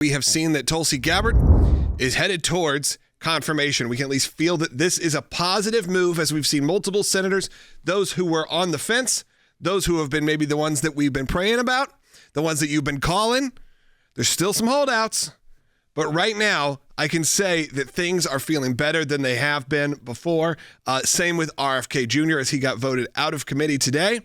We have seen that Tulsi Gabbard is headed towards confirmation. We can at least feel that this is a positive move, as we've seen multiple senators, those who were on the fence, those who have been maybe the ones that we've been praying about, the ones that you've been calling. There's still some holdouts, but right now I can say that things are feeling better than they have been before. Same with RFK Jr. as he got voted out of committee today.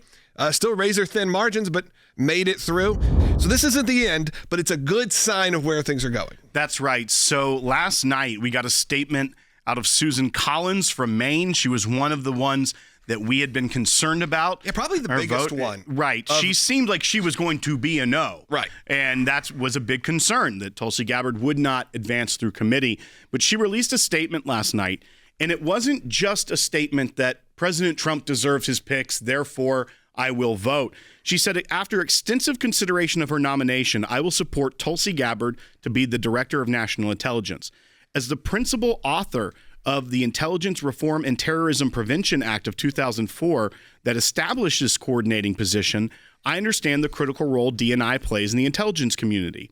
Still razor-thin margins, but made it through. So this isn't the end, but it's a good sign of where things are going. That's right. So last night we got a statement out of Susan Collins from Maine. She was one of the ones that we had been concerned about. Yeah, probably the biggest one. Right. She seemed like she was going to be a no. Right. And that was a big concern, that Tulsi Gabbard would not advance through committee. But she released a statement last night, and it wasn't just a statement that President Trump deserves his picks, therefore I will vote. She said, after extensive consideration of her nomination, I will support Tulsi Gabbard to be the Director of National Intelligence. As the principal author of the Intelligence Reform and Terrorism Prevention Act of 2004 that established this coordinating position, I understand the critical role D&I plays in the intelligence community.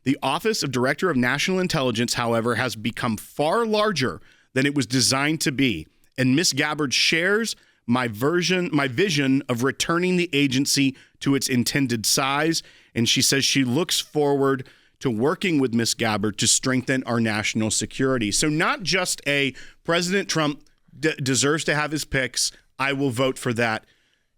The Office of Director of National Intelligence, however, has become far larger than it was designed to be, and Ms. Gabbard shares my vision of returning the agency to its intended size, and she says she looks forward to working with Ms. Gabbard to strengthen our national security. So not just a President Trump deserves to have his picks, I will vote for that.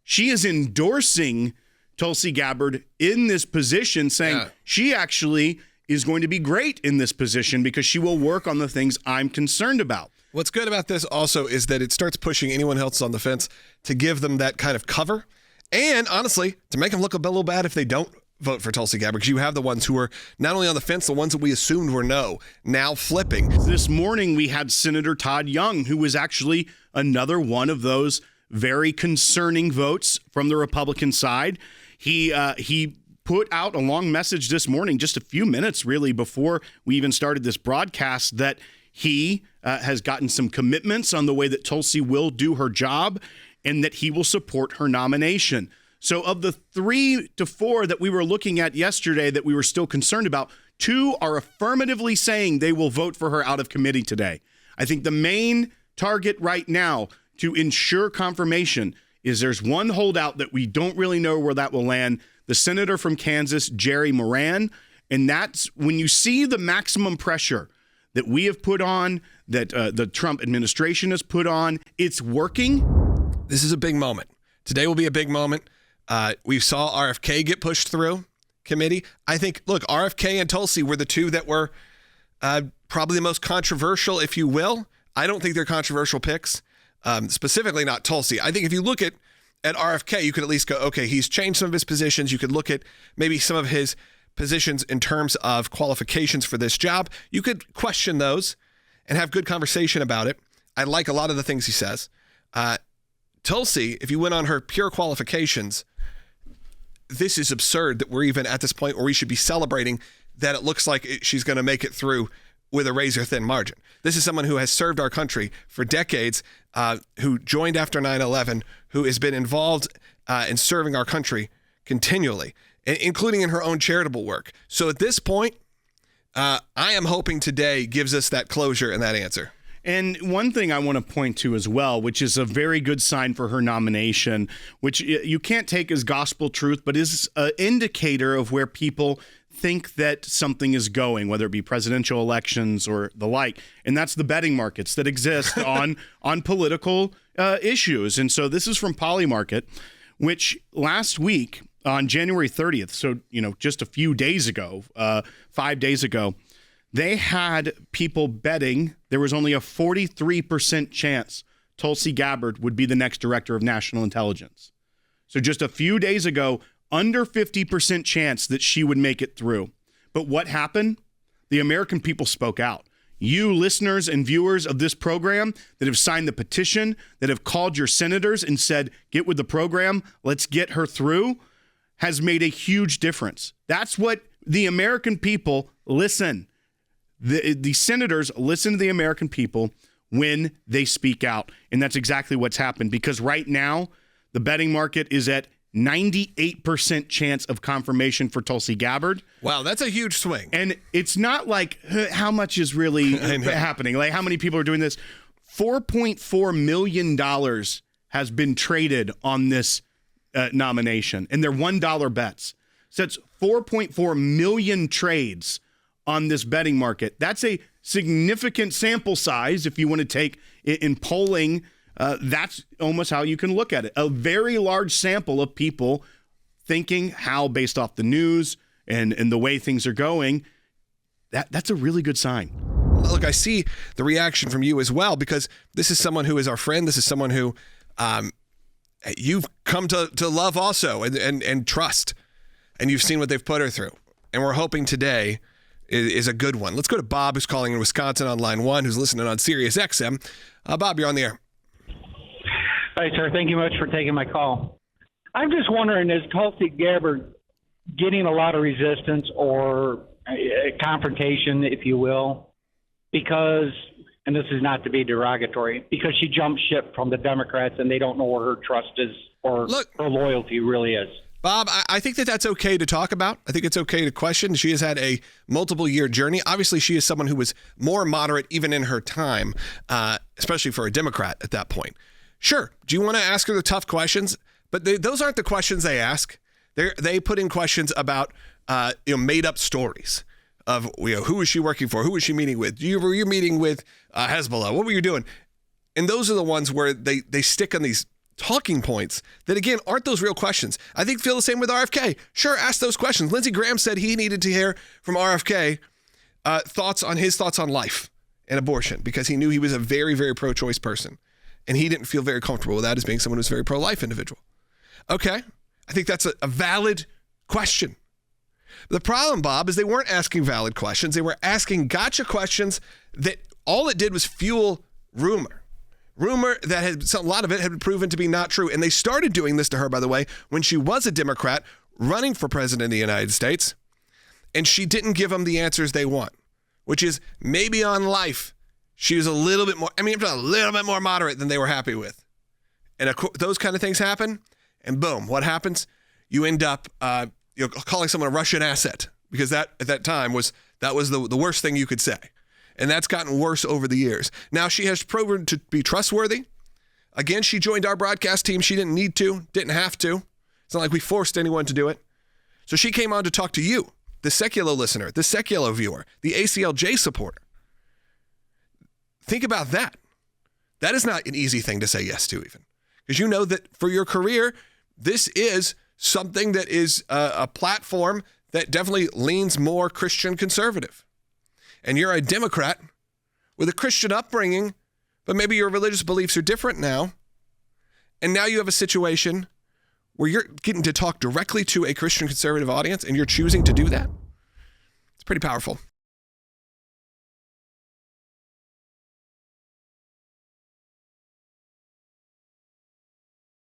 She is endorsing Tulsi Gabbard in this position, saying she actually is going to be great in this position because she will work on the things I'm concerned about. What's good about this also is that it starts pushing anyone else on the fence to give them that kind of cover. And honestly, to make them look a little bad if they don't vote for Tulsi Gabbard, because you have the ones who are not only on the fence, the ones that we assumed were no, now flipping. This morning, we had Senator Todd Young, who was actually another one of those very concerning votes from the Republican side. He put out a long message this morning, just a few minutes really before we even started this broadcast, that he has gotten some commitments on the way that Tulsi will do her job and that he will support her nomination. So of the 3 to 4 that we were looking at yesterday that we were still concerned about, 2 are affirmatively saying they will vote for her out of committee today. I think the main target right now to ensure confirmation is there's one holdout that we don't really know where that will land, the senator from Kansas, Jerry Moran. And that's when you see the maximum pressure that we have put on, that the Trump administration has put on, it's working. This is a big moment. Today will be a big moment. We saw RFK get pushed through committee. I think, look, RFK and Tulsi were the two that were probably the most controversial, if you will. I don't think they're controversial picks, specifically not Tulsi. I think if you look at RFK, you could at least go, okay, he's changed some of his positions. You could look at maybe some of his positions in terms of qualifications for this job. You could question those and have good conversation about it. I like a lot of the things he says. Tulsi, if you went on her pure qualifications, this is absurd that we're even at this point where we should be celebrating that it looks like she's going to make it through with a razor-thin margin. This is someone who has served our country for decades, who joined after 9/11, who has been involved in serving our country continually, including in her own charitable work. So at this point, I am hoping today gives us that closure and that answer. And one thing I want to point to as well, which is a very good sign for her nomination, which you can't take as gospel truth, but is an indicator of where people think that something is going, whether it be presidential elections or the like. And that's the betting markets that exist on political issues. And so this is from Polymarket, which last week on January 30th, so, just a few days ago, 5 days ago, they had people betting there was only a 43% chance Tulsi Gabbard would be the next Director of National Intelligence. So just a few days ago, under 50% chance that she would make it through. But what happened? The American people spoke out. You listeners and viewers of this program that have signed the petition, that have called your senators and said, get with the program, let's get her through, has made a huge difference. That's what the American people listen. The senators listen to the American people when they speak out. And that's exactly what's happened, because right now the betting market is at 98% chance of confirmation for Tulsi Gabbard. Wow, that's a huge swing. And it's not like how much is really happening, like how many people are doing this. $4.4 million has been traded on this nomination, and they're $1 bets. So it's 4.4 million trades on this betting market. That's a significant sample size if you want to take in polling. That's almost how you can look at it. A very large sample of people thinking how, based off the news and the way things are going, that's a really good sign. Look, I see the reaction from you as well, because this is someone who is our friend. This is someone who you've come to love also and trust. And you've seen what they've put her through. And we're hoping today is a good one. Let's go to Bob, who's calling in Wisconsin on line 1, who's listening on Sirius XM. Bob, you're on the air. Hi, sir. Thank you much for taking my call. I'm just wondering, is Tulsi Gabbard getting a lot of resistance or a confrontation, if you will, because, and this is not to be derogatory, because she jumped ship from the Democrats and they don't know where her trust is or her loyalty really is? Bob, I think that's okay to talk about. I think it's okay to question. She has had a multiple-year journey. Obviously, she is someone who was more moderate even in her time, especially for a Democrat at that point. Sure, do you want to ask her the tough questions? But those aren't the questions they ask. They put in questions about made-up stories of who was she working for? Who was she meeting with? Were you meeting with Hezbollah? What were you doing? And those are the ones where they stick on these talking points that, again, aren't those real questions. I think feel the same with RFK. Sure, ask those questions. Lindsey Graham said he needed to hear from RFK thoughts on life and abortion, because he knew he was a very, very pro-choice person. And he didn't feel very comfortable with that as being someone who's a very pro-life individual. Okay, I think that's a valid question. The problem, Bob, is they weren't asking valid questions. They were asking gotcha questions that all it did was fuel rumor that a lot of it had been proven to be not true. And they started doing this to her, by the way, when she was a Democrat running for president of the United States, and she didn't give them the answers they want, which is maybe on life, she was a little bit more moderate than they were happy with. And those kind of things happen, and boom, what happens? You end up calling someone a Russian asset, because that at that time was the worst thing you could say. And that's gotten worse over the years. Now she has proven to be trustworthy. Again, she joined our broadcast team. She didn't need to, didn't have to. It's not like we forced anyone to do it. So she came on to talk to you, the Sekulow listener, the Sekulow viewer, the ACLJ supporter. Think about that. That is not an easy thing to say yes to, even. Because you know that for your career, this is something that is a platform that definitely leans more Christian conservative. And you're a Democrat with a Christian upbringing, but maybe your religious beliefs are different now. And now you have a situation where you're getting to talk directly to a Christian conservative audience, and you're choosing to do that. It's pretty powerful.